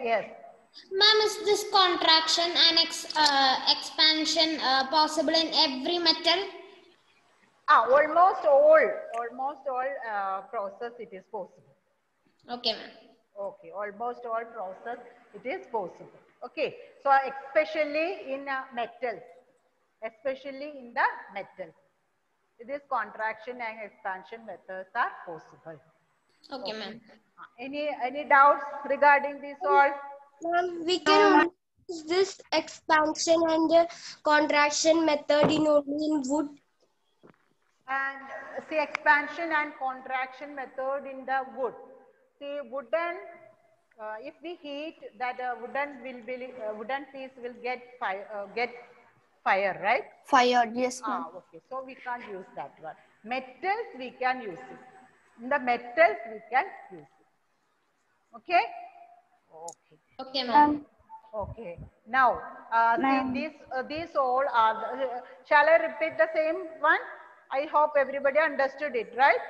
yes. Ma'am, is this contraction and expansion possible in every metal? Almost all process it is possible. Okay, ma'am. Okay, almost all process it is possible. Okay, so especially in metals, this contraction and expansion methods are possible. Okay, ma'am. Any doubts regarding this all? We can only use this expansion and contraction method in only in wood. And see expansion and contraction method in the wood. See wooden, if we heat that wooden piece will get fire, right? Fired, yes, ma'am. Okay. So we can't use that one. Metals we can use it. In the metals we can use it. Okay? Okay. Okay, ma'am. Okay. Now, see these all are. Shall I repeat the same one? I hope everybody understood it, right?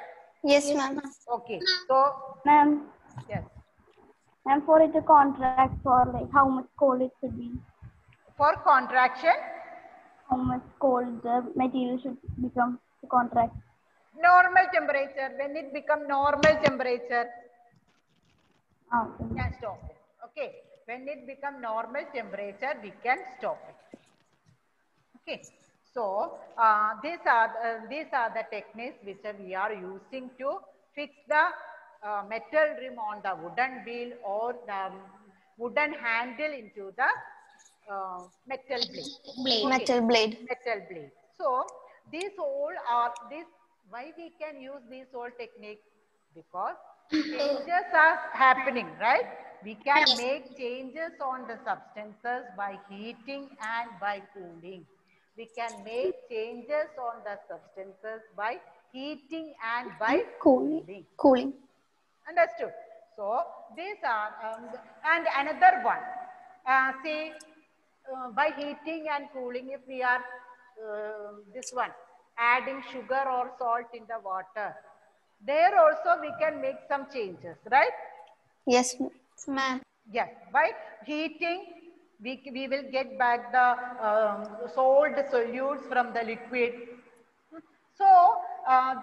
Yes, ma'am. Okay. So, Ma'am, yes. and for it to contract, for like how much cold it should be? For contraction, How much cold the material should become to contract? normal temperature. When it become normal temperature, we can stop it. Okay. When it become normal temperature, we can stop it. Okay. So these are the techniques which we are using to fix the metal rim on the wooden wheel or the wooden handle into the metal blade. Okay. Metal blade. Metal blade. So why we can use these all techniques? Because changes are happening, right? We can make changes on the substances by heating and by cooling. We can make changes on the substances by heating and by cooling. Understood? So these are and another one. See, by heating and cooling, if we are this one adding sugar or salt in the water, there also we can make some changes, right? Yes, ma'am. Yes, by heating, we will get back the salt solutes from the liquid. So,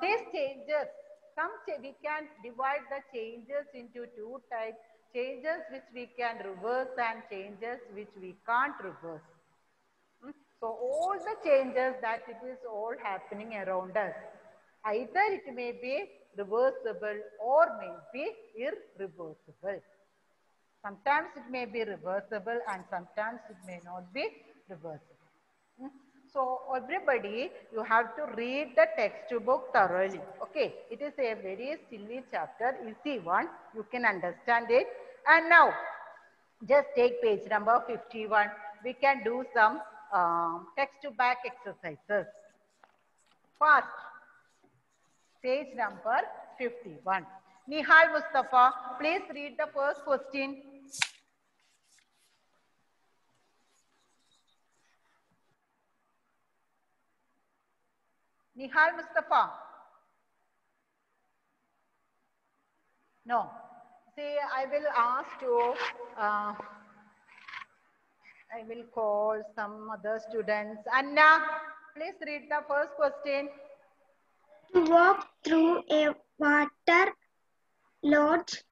these changes, we can divide the changes into two types, changes which we can reverse and changes which we can't reverse. So, all the changes that it is all happening around us, either it may be reversible or may be irreversible. Sometimes it may be reversible and sometimes it may not be reversible. So everybody, you have to read the textbook thoroughly. Okay, it is a very silly chapter, easy one. You can understand it. And now, just take page number 51. We can do some text to back exercises. Fast. Page number 51. Nihal Mustafa, please read the first question. Nihal Mustafa. No. See, I will ask you, I will call some other students. Anna, please read the first question. To walk through a water-logged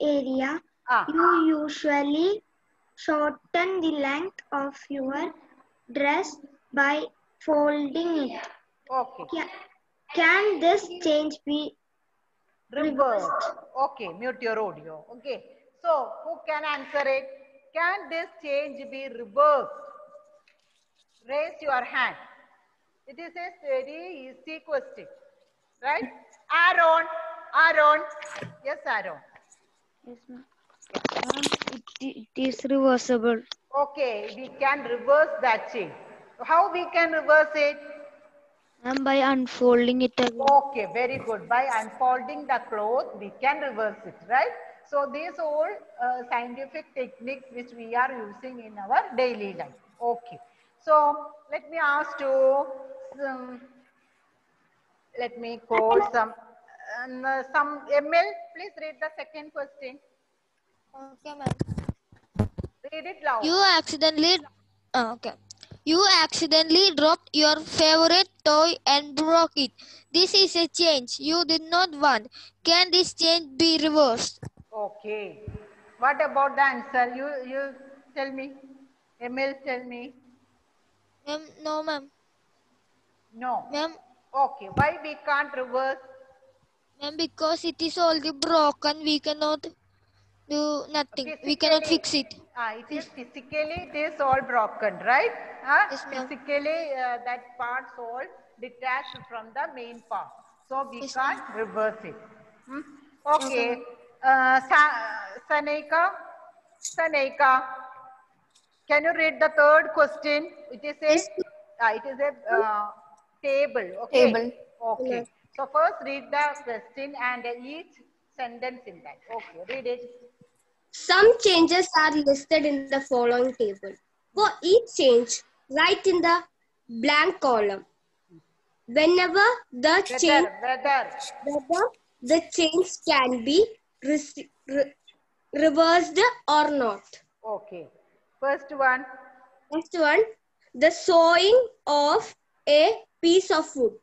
area, you usually shorten the length of your dress by folding it. Okay. Can this change be reversed? Okay, mute your audio. Okay. So, who can answer it? Can this change be reversed? Raise your hand. It is a very easy question. Right? Aaron. Yes, Aaron. Yes, ma'am. It is reversible. Okay, we can reverse that change. How we can reverse it? And by unfolding it again. Okay, very good. By unfolding the cloth, we can reverse it, right? So these all scientific techniques which we are using in our daily life. Okay. So let me ask you, let me call some ML. Please read the second question. Okay, ma'am. Read it loud. You accidentally dropped your favorite toy and broke it. This is a change you did not want. Can this change be reversed? Okay. What about the answer? You tell me. Emil, tell me. No, ma'am. No. Ma'am, Okay. Why we can't reverse? ma'am, because it is already broken, we cannot do nothing. We cannot fix it. It is physically, it is all broken, right? Yes, ma'am. Physically, that part's all detached from the main part. So we Yes, can't reverse it. Okay. Sanika, can you read the third question? It is a table. Okay. Table. Okay. So first read the question and each sentence in that. Okay. Read it. Some changes are listed in the following table. For each change, write in the blank column. Whether the change can be reversed or not. Okay. First one. Next one, the sewing of a piece of wood.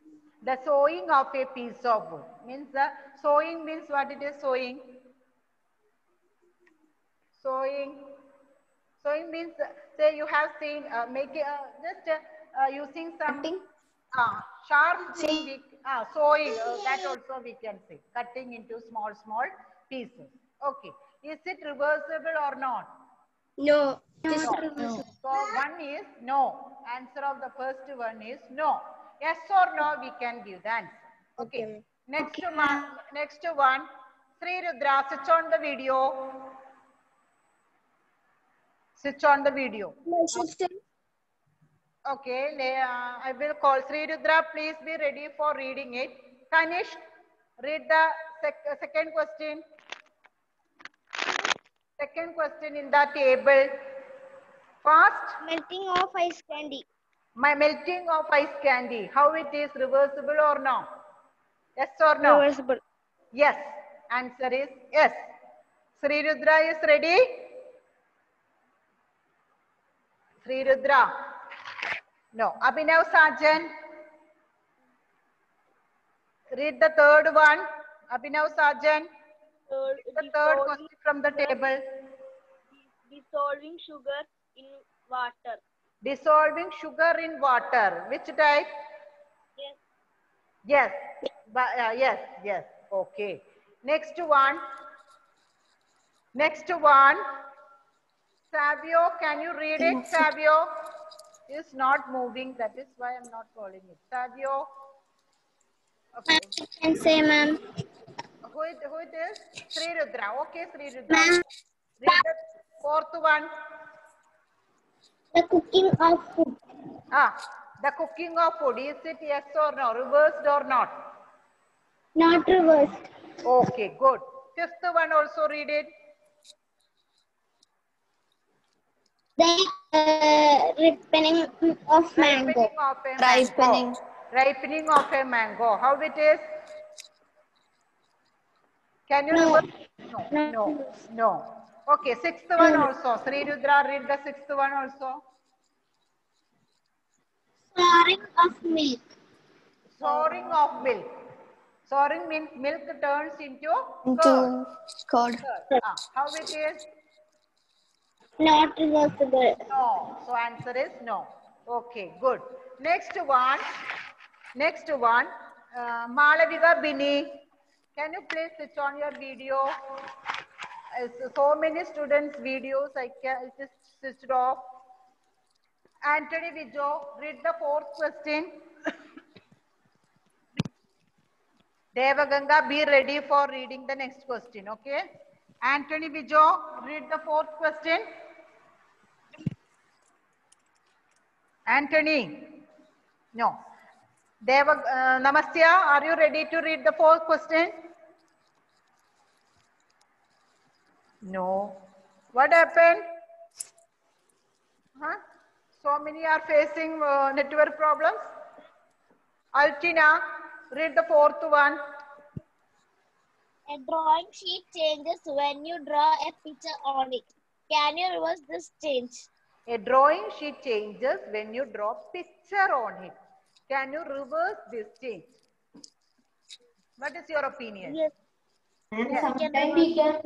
The sewing of a piece of wood. Means the sewing means what it is sewing? Sewing means, say you have seen, using some Cutting. sharp thing, sewing, that also we can say, cutting into small pieces. Okay. Is it reversible or not? No. No. So one is no. Answer of the first one is no. Yes or no, we can give the answer. Okay. Next one. Sri Rudra, switch on the video. Switch on the video. Okay, I will call Sri Rudra. Please be ready for reading it. Kanish, read the second question. Second question in the table. Fast. Melting of ice candy. My melting of ice candy. How it is reversible or no? Yes or no? Reversible. Yes. Answer is yes. Sri Rudra is ready. Sri Rudra. No. Abhinav Sajan. Read the third one. Abhinav Sajan. The third question from the table. Dissolving sugar in water. Dissolving sugar in water. Which type? Yes. Yes. Yes. Okay. Next one. Savio, can you read it? Savio is not moving. That is why I'm not calling it. Savio. Okay. I can say, ma'am. Who it is? Sri Rudra. Okay, Sri Rudra. Read the fourth one. The cooking of food. The cooking of food. Is it yes or no? Reversed or not? Not reversed. Okay, good. Fifth one also read it. The ripening of mango. Ripening of a mango. How it is? Can you reverse? No. Okay, sixth one also. Sri Rudra, read the sixth one also. Souring of milk. Souring of milk. Souring means milk turns into curd. How it is? Not reversible. No. So answer is no. Okay, good. Next one. Malavika Bini. Can you please switch on your video? So many students' videos it is switched off. Anthony Vijo, read the fourth question. Devaganga, be ready for reading the next question, okay? Anthony Vijo, read the fourth question. Anthony, no. Namastya, are you ready to read the fourth question? No. What happened? So many are facing network problems. Altina, read the fourth one. A drawing sheet changes when you draw a picture on it. Can you reverse this change? A drawing sheet changes when you draw picture on it. Can you reverse this change? What is your opinion? Yes. Sometimes we can.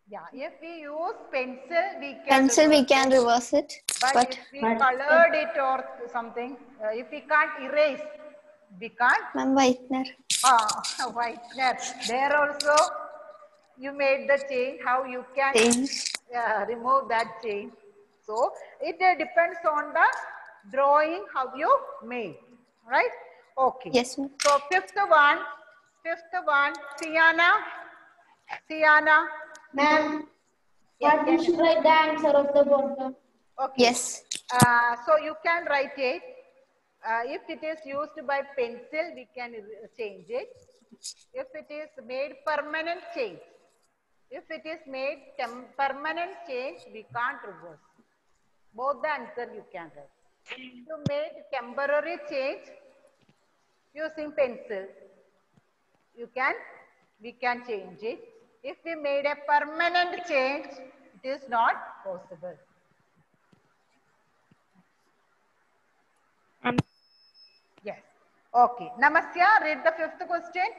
Yeah, if we use pencil, we can Pencil, we reverse can it. reverse it. But if we colored it or something, if we can't erase, we can't. Ma'am, whitener. Whitener. There also, you made the change. How you can remove that change. So it depends on the drawing how you made, right? Okay. Yes, ma'am. So fifth one, Siana. Ma'am, Yes, what we should write the answer of the bottom? okay. Yes. So you can write it. If it is used by pencil, we can change it. If it is made permanent change, if it is made permanent change, we can't reverse. Both the answer you can write. If you made temporary change using pencil, we can change it. If we made a permanent change, it is not possible. Yes. Okay. Namasya, read the fifth question.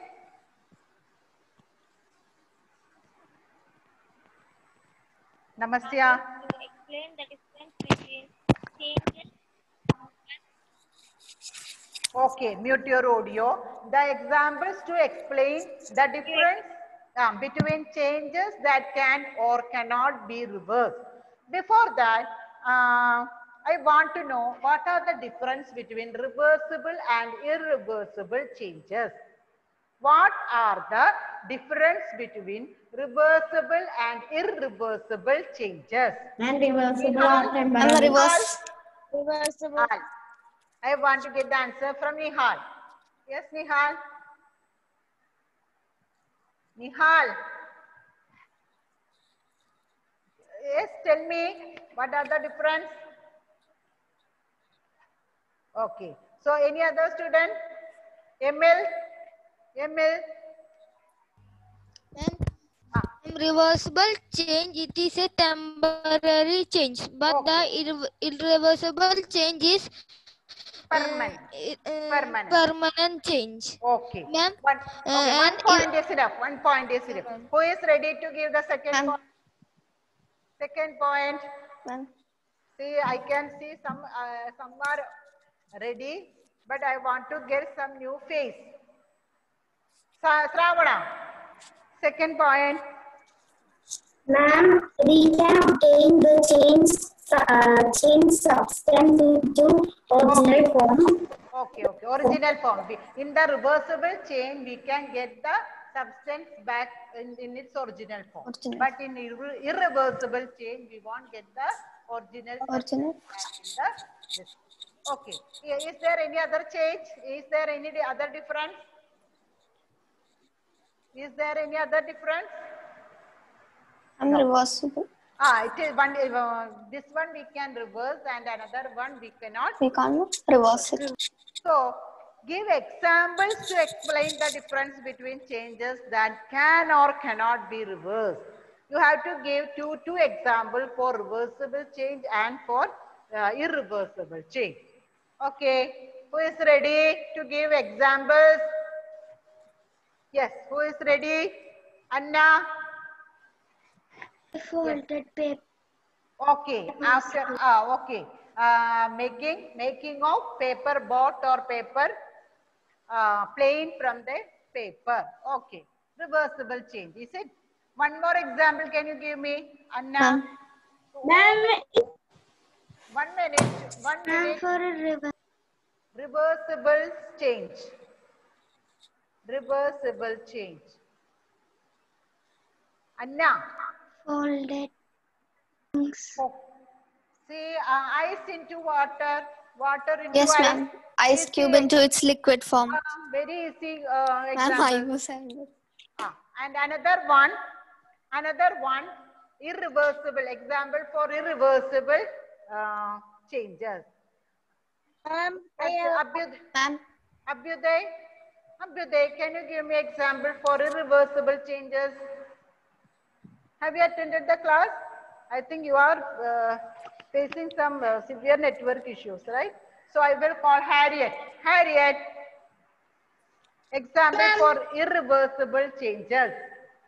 Namasya. Explain the difference between changes. Okay, mute your audio. The examples to explain the difference between changes that can or cannot be reversed. Before that, I want to know what are the difference between reversible and irreversible changes. What are the difference between reversible and irreversible changes? And reversible Nihal? or temporary. Reverse. Reversible. Nihal. I want to get the answer from Nihal. Yes, Nihal. Nihal. Yes, tell me what are the difference? Okay. So any other student? Emil? Reversible change, it is a temporary change, but the irreversible change is permanent change. Okay. Ma'am, One point is enough. Who is ready to give the second point? Second point. See, I can see some are ready, but I want to get some new face. Shravana. Second point. Ma'am, we can obtain the change substance into original form. Okay. Original form. In the reversible chain, we can get the substance back in its original form. But in irreversible chain, we won't get the original. Okay. Is there any other change? Is there any other difference? Is there any other difference? Reversible. It is one. This one we can reverse, and another one we cannot. We can't reverse it. So, give examples to explain the difference between changes that can or cannot be reversed. You have to give two examples for reversible change and for irreversible change. Okay. Who is ready to give examples? Yes. Who is ready? Anna. Folded paper. Okay. After okay. Making of paper boat or paper plane from the paper. Okay. Reversible change. Is it? One more example. Can you give me, Anna? Ma'am, 1 minute. 1 minute. for a Reversible change. Reversible change. Anna. folded. See, ice into water. Water into Yes, ice. ma'am. Ice cube into its liquid form. Very easy Ma'am, example. And another one, irreversible. Example for irreversible changes. Abhyuday, can you give me example for irreversible changes? Have you attended the class? I think you are facing some severe network issues, right? So I will call Harriet. Harriet, example for irreversible changes.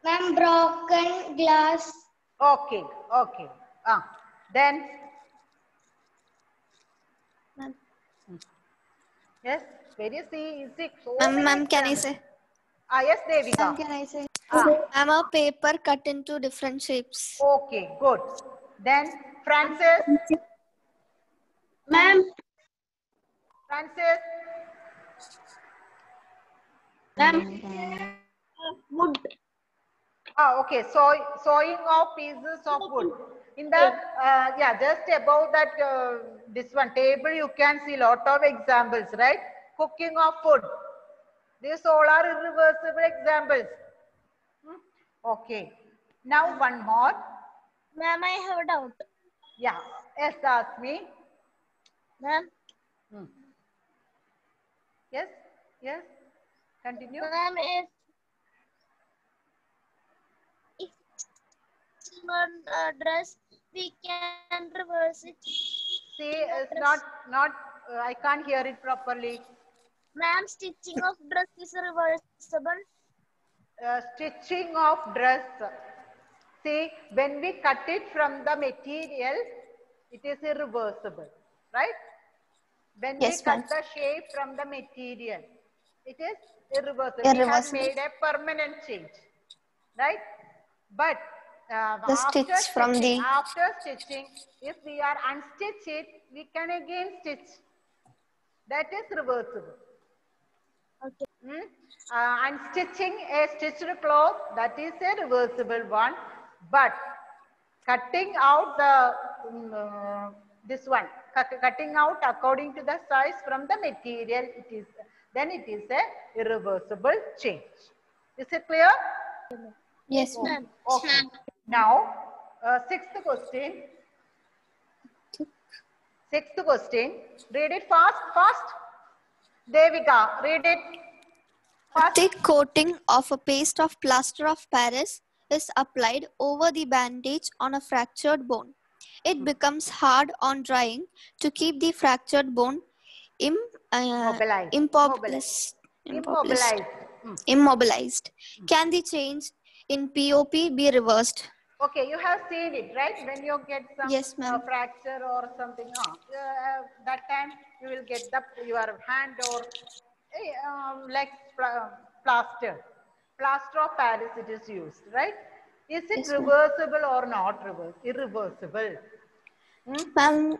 Ma'am, broken glass. Okay, okay. Then, yes, very easy. So Ma'am, can I examples. say? Yes, Devika. Ma'am, can I say? Ma'am, a paper cut into different shapes. Okay, good. Then, Francis. Ma'am, Francis. wood. Okay. So, sewing of pieces of wood. In the just above that this one table, you can see lot of examples, right? Cooking of food. These all are irreversible examples. Okay. Now one more. Ma'am, I have a doubt. Yeah. Yes, ask me. Ma'am, Yes. Yes. Continue. ma'am, if one dress, we can reverse it. See, it's not. I can't hear it properly. Ma'am, stitching of dress is reversible. Stitching of dress. See, when we cut it from the material, it is irreversible, right? When Yes, we cut ma'am. the shape from the material, it is irreversible. Irreversible. We have made a permanent change, right? But The stitch from the- after stitching, if we are unstitch it, we can again stitch. That is reversible. Okay. Unstitching a stitched cloth, that is a reversible one. But cutting out the this one, cutting out according to the size from the material, it is a irreversible change. Is it clear? Yes, ma'am. Okay. Now, sixth question. Sixth question. Read it fast. Devika, read it. A thick coating of a paste of plaster of Paris is applied over the bandage on a fractured bone. It becomes hard on drying to keep the fractured bone immobilized. Can the change in POP be reversed? Okay, you have seen it, right? When you get some Yes, ma'am. fracture or something, that time you will get your hand or like plaster of Paris. It is used, right? Is it Yes, ma'am. reversible or not irreversible? Ma'am,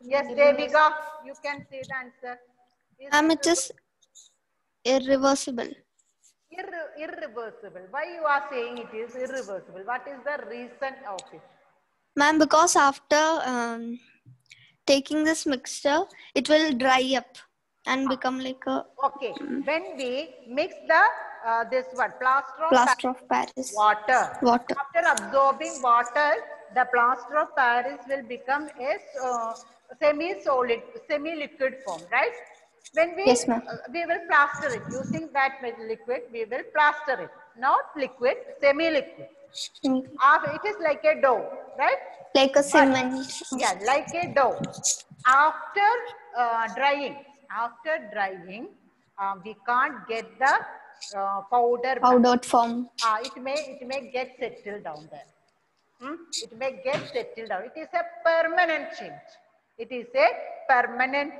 Yes, Devika, you can say the answer. ma'am, it is irreversible. Irreversible. Why you are saying it is irreversible? What is the reason of it? Ma'am, because after taking this mixture, it will dry up and become like a Okay. When we mix the this one plaster of Paris. water. Water. After absorbing water, the plaster of Paris will become a semi-solid, semi-liquid form, right? When we Yes, ma'am. we will plaster it using that liquid. We will plaster it, not liquid, semi-liquid. It is like a dough, right? Like a cement. Yeah, like a dough. After drying, we can't get the powdered form. It may get settled down there. It may get settled down. It is a permanent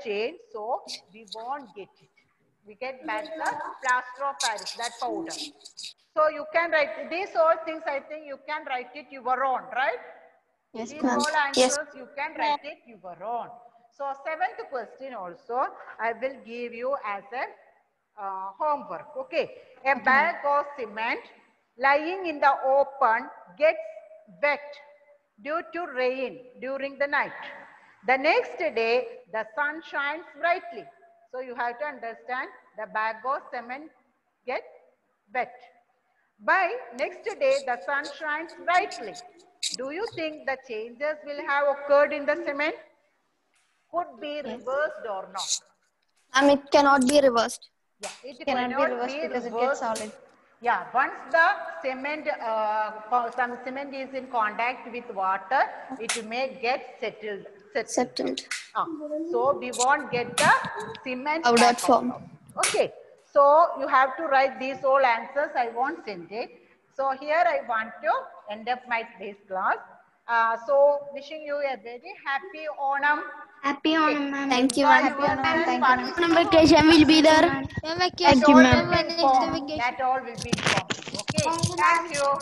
change. So we won't get it. We get back the plaster of Paris, that powder. So you can write these all things. I think you can write it your own, right? Yes, These ma'am. all answers Yes. you can write it your own. So seventh question also I will give you as a homework. Okay. A bag of cement lying in the open gets wet due to rain during the night. The next day, the sun shines brightly. So you have to understand the bag of cement gets wet. By next day, the sun shines brightly. Do you think the changes will have occurred in the cement? Could be reversed or not? It cannot be reversed. Yeah, it Cannot be reversed because it gets solid. Yeah, once the cement, some cement is in contact with water, it may get settled. So we won't get the cement Powdered back form. out. Okay, so you have to write these all answers. I won't send it. So here I want to end up my today's class. So wishing you a very happy Onam. Happy Onam, ma'am. Thank you, Enjoy ma'am. yourself, Thank you, participate. Vacation will be there. That all will be informed. That all will be informed. Okay, thank you.